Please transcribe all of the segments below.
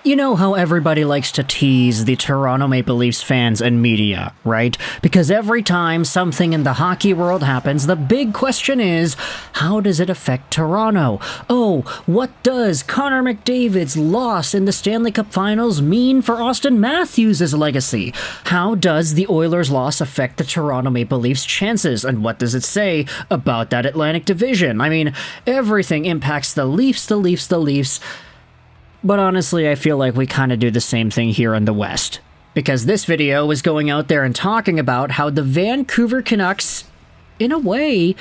You know how everybody likes to tease the Toronto Maple Leafs fans and media, right? Because every time something in the hockey world happens, the big question is, how does it affect Toronto? Oh, what does Connor McDavid's loss in the Stanley Cup Finals mean for Austin Matthews' legacy? How does the Oilers' loss affect the Toronto Maple Leafs' chances? And what does it say about that Atlantic Division? I mean, everything impacts the Leafs. But honestly, I feel like we kind of do the same thing here in the West. Because this video is going out there and talking about how the Vancouver Canucks, in a way,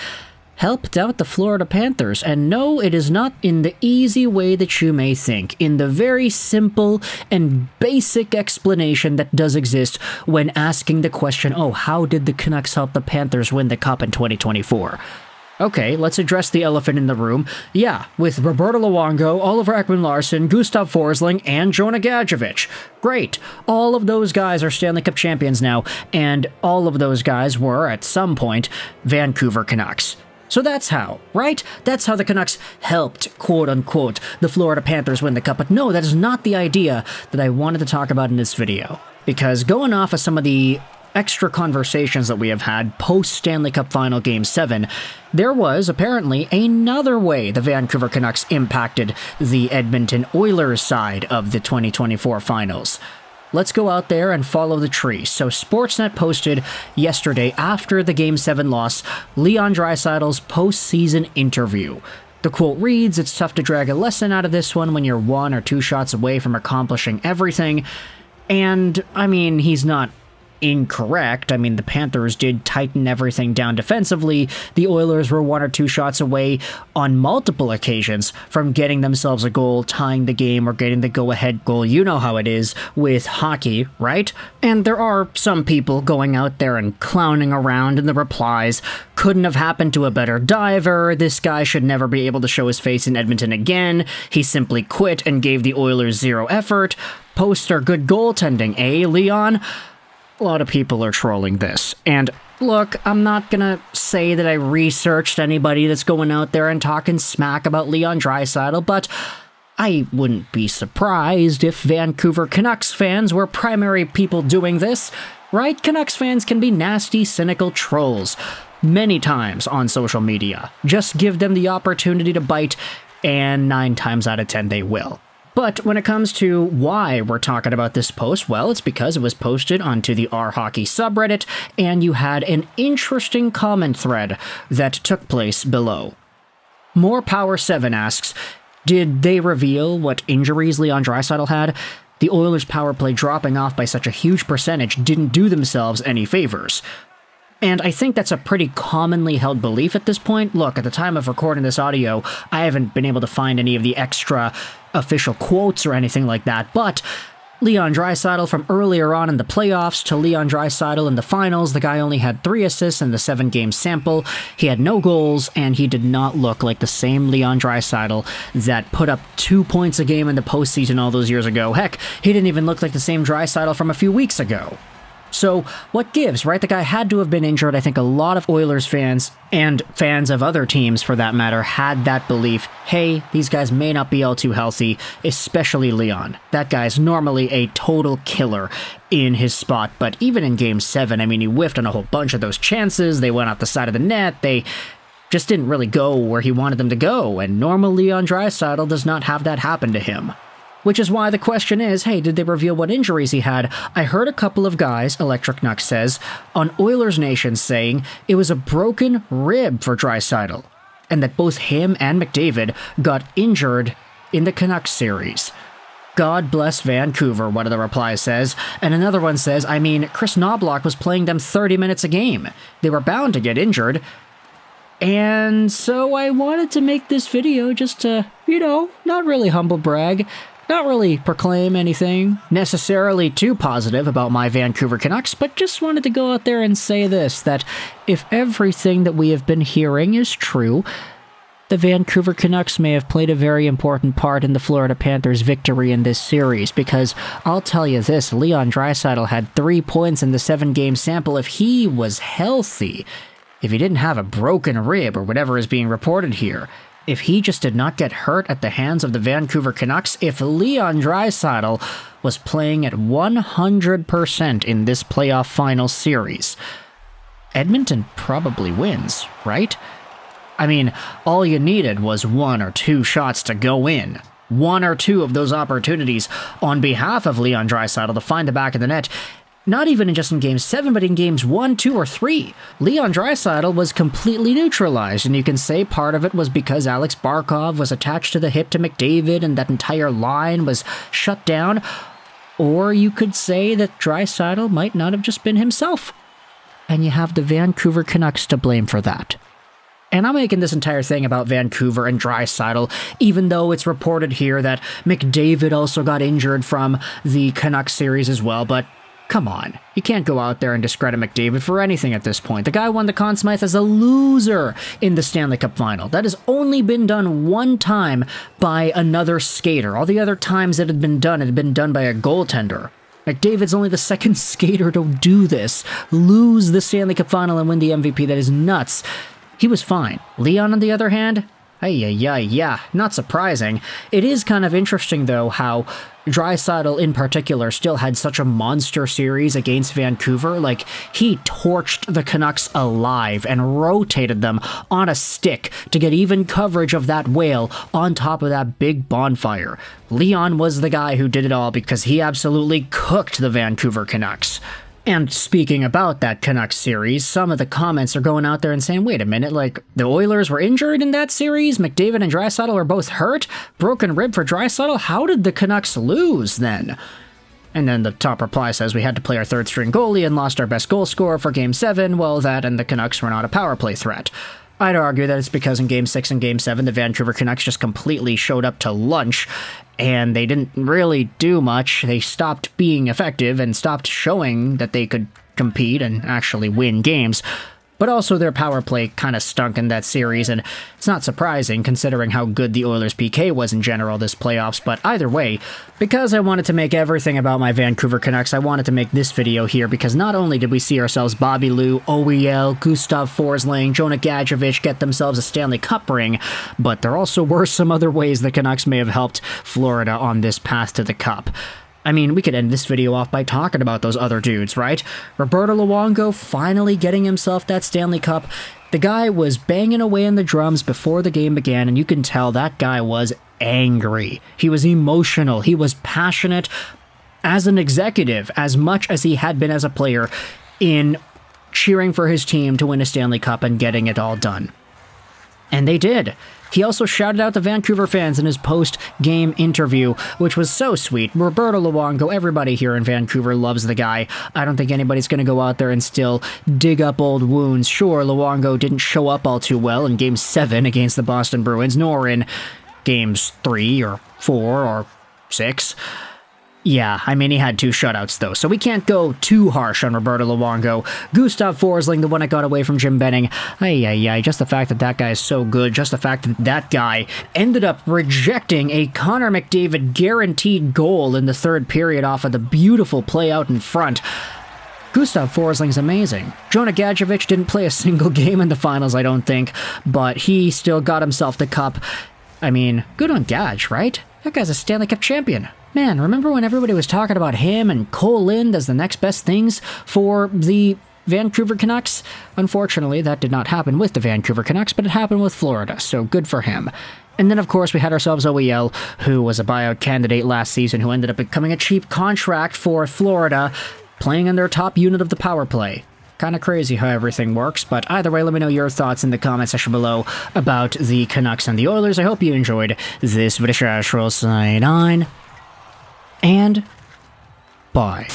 helped out the Florida Panthers. And no, it is not in the easy way that you may think. In the very simple and basic explanation that does exist when asking the question, oh, how did the Canucks help the Panthers win the Cup in 2024? Okay, let's address the elephant in the room. Yeah, with Roberto Luongo, Oliver Ekman-Larsson, Gustav Forsling, and Jonah Gajovic. Great. All of those guys are Stanley Cup champions now, and all of those guys were, at some point, Vancouver Canucks. So that's how, right? That's how the Canucks helped, quote-unquote, the Florida Panthers win the Cup. But no, that is not the idea that I wanted to talk about in this video. Because going off of some of the extra conversations that we have had post-Stanley Cup Final Game 7, there was apparently another way the Vancouver Canucks impacted the Edmonton Oilers side of the 2024 finals. Let's go out there and follow the tree. So Sportsnet posted yesterday after the Game 7 loss, Leon Draisaitl's postseason interview. The quote reads, "It's tough to drag a lesson out of this one when you're 1 or 2 shots away from accomplishing everything." And, I mean, he's not incorrect. I mean, the Panthers did tighten everything down defensively. The Oilers were 1 or 2 shots away on multiple occasions from getting themselves a goal, tying the game, or getting the go-ahead goal. You know how it is with hockey, right? And there are some people going out there and clowning around in the replies. Couldn't have happened to a better diver. This guy should never be able to show his face in Edmonton again. He simply quit and gave the Oilers 0 effort. Posts are good goaltending, eh, Leon? A lot of people are trolling this. And look, I'm not gonna say that I researched anybody that's going out there and talking smack about Leon Draisaitl, but I wouldn't be surprised if Vancouver Canucks fans were primary people doing this, right? Canucks fans can be nasty, cynical trolls many times on social media. Just give them the opportunity to bite, and 9 times out of 10 they will. But when it comes to why we're talking about this post, well, it's because it was posted onto the rHockey subreddit, and you had an interesting comment thread that took place below. More Power 7 asks, did they reveal what injuries Leon Draisaitl had? The Oilers' power play dropping off by such a huge percentage didn't do themselves any favors. And I think that's a pretty commonly held belief at this point. Look, at the time of recording this audio, I haven't been able to find any of the extra official quotes or anything like that, but Leon Draisaitl from earlier on in the playoffs to Leon Draisaitl in the finals, the guy only had 3 assists in the 7-game sample, he had no goals, and he did not look like the same Leon Draisaitl that put up 2 points a game in the postseason all those years ago. Heck, he didn't even look like the same Draisaitl from a few weeks ago. So, what gives, right? The guy had to have been injured. I think a lot of Oilers fans, and fans of other teams for that matter, had that belief, hey, these guys may not be all too healthy, especially Leon. That guy's normally a total killer in his spot, but even in Game 7, I mean, he whiffed on a whole bunch of those chances, they went off the side of the net, they just didn't really go where he wanted them to go, and normal Leon Draisaitl does not have that happen to him. Which is why the question is, hey, did they reveal what injuries he had? I heard a couple of guys, Electric Nuck says, on Oilers Nation saying it was a broken rib for Draisaitl, and that both him and McDavid got injured in the Canucks series. God bless Vancouver, one of the replies says, and another one says, I mean, Chris Knobloch was playing them 30 minutes a game. They were bound to get injured. And so I wanted to make this video just to, not really humble brag, not really proclaim anything necessarily too positive about my Vancouver Canucks, but just wanted to go out there and say this, that if everything that we have been hearing is true, the Vancouver Canucks may have played a very important part in the Florida Panthers' victory in this series, because I'll tell you this, Leon Draisaitl had 3 points in the 7-game sample. If he was healthy, if he didn't have a broken rib or whatever is being reported here, if he just did not get hurt at the hands of the Vancouver Canucks, if Leon Draisaitl was playing at 100% in this playoff final series, Edmonton probably wins, right? I mean, all you needed was 1 or 2 shots to go in. 1 or 2 of those opportunities on behalf of Leon Draisaitl to find the back of the net. Not even just in Game 7, but in Games 1, 2, or 3. Leon Draisaitl was completely neutralized, and you can say part of it was because Alex Barkov was attached to the hip to McDavid and that entire line was shut down. Or you could say that Draisaitl might not have just been himself. And you have the Vancouver Canucks to blame for that. And I'm making this entire thing about Vancouver and Draisaitl, even though it's reported here that McDavid also got injured from the Canucks series as well, but come on. You can't go out there and discredit McDavid for anything at this point. The guy won the Conn Smythe as a loser in the Stanley Cup final. That has only been done one time by another skater. All the other times it had been done by a goaltender. McDavid's only the second skater to do this. Lose the Stanley Cup final and win the MVP. That is nuts. He was fine. Leon, on the other hand, yeah, not surprising. It is kind of interesting, though, how Draisaitl in particular still had such a monster series against Vancouver. Like, he torched the Canucks alive and rotated them on a stick to get even coverage of that whale on top of that big bonfire. Leon was the guy who did it all because he absolutely cooked the Vancouver Canucks. And speaking about that Canucks series, some of the comments are going out there and saying, wait a minute, like, the Oilers were injured in that series? McDavid and Draisaitl were both hurt? Broken rib for Draisaitl? How did the Canucks lose, then? And then the top reply says, we had to play our third-string goalie and lost our best goal scorer for Game 7. Well, that and the Canucks were not a power play threat. I'd argue that it's because in Game 6 and Game 7, the Vancouver Canucks just completely showed up to lunch, and they didn't really do much. They stopped being effective and stopped showing that they could compete and actually win games. But also their power play kind of stunk in that series, and it's not surprising considering how good the Oilers' PK was in general this playoffs. But either way, because I wanted to make everything about my Vancouver Canucks, I wanted to make this video here because not only did we see ourselves Bobby Lou, OEL, Gustav Forsling, Jonah Gajovic get themselves a Stanley Cup ring, but there also were some other ways the Canucks may have helped Florida on this path to the Cup. I mean, we could end this video off by talking about those other dudes, right? Roberto Luongo finally getting himself that Stanley Cup. The guy was banging away on the drums before the game began, and you can tell that guy was angry. He was emotional. He was passionate as an executive, as much as he had been as a player, in cheering for his team to win a Stanley Cup and getting it all done. And they did. He also shouted out the Vancouver fans in his post-game interview, which was so sweet. Roberto Luongo, everybody here in Vancouver loves the guy. I don't think anybody's going to go out there and still dig up old wounds. Sure, Luongo didn't show up all too well in Game 7 against the Boston Bruins, nor in Games 3 or 4 or 6. Yeah, I mean, he had 2 shutouts, though, so we can't go too harsh on Roberto Luongo. Gustav Forsling, the one that got away from Jim Benning. Just the fact that that guy is so good, just the fact that that guy ended up rejecting a Connor McDavid guaranteed goal in the third period off of the beautiful play out in front. Gustav Forsling's amazing. Jonah Gajovic didn't play a single game in the finals, I don't think, but he still got himself the cup. I mean, good on Gaj, right? That guy's a Stanley Cup champion. Man, remember when everybody was talking about him and Cole Lind as the next best things for the Vancouver Canucks? Unfortunately, that did not happen with the Vancouver Canucks, but it happened with Florida, so good for him. And then, of course, we had ourselves OEL, who was a buyout candidate last season, who ended up becoming a cheap contract for Florida, playing in their top unit of the power play. Kind of crazy how everything works, but either way, let me know your thoughts in the comment section below about the Canucks and the Oilers. I hope you enjoyed this video. Sign on, and bye.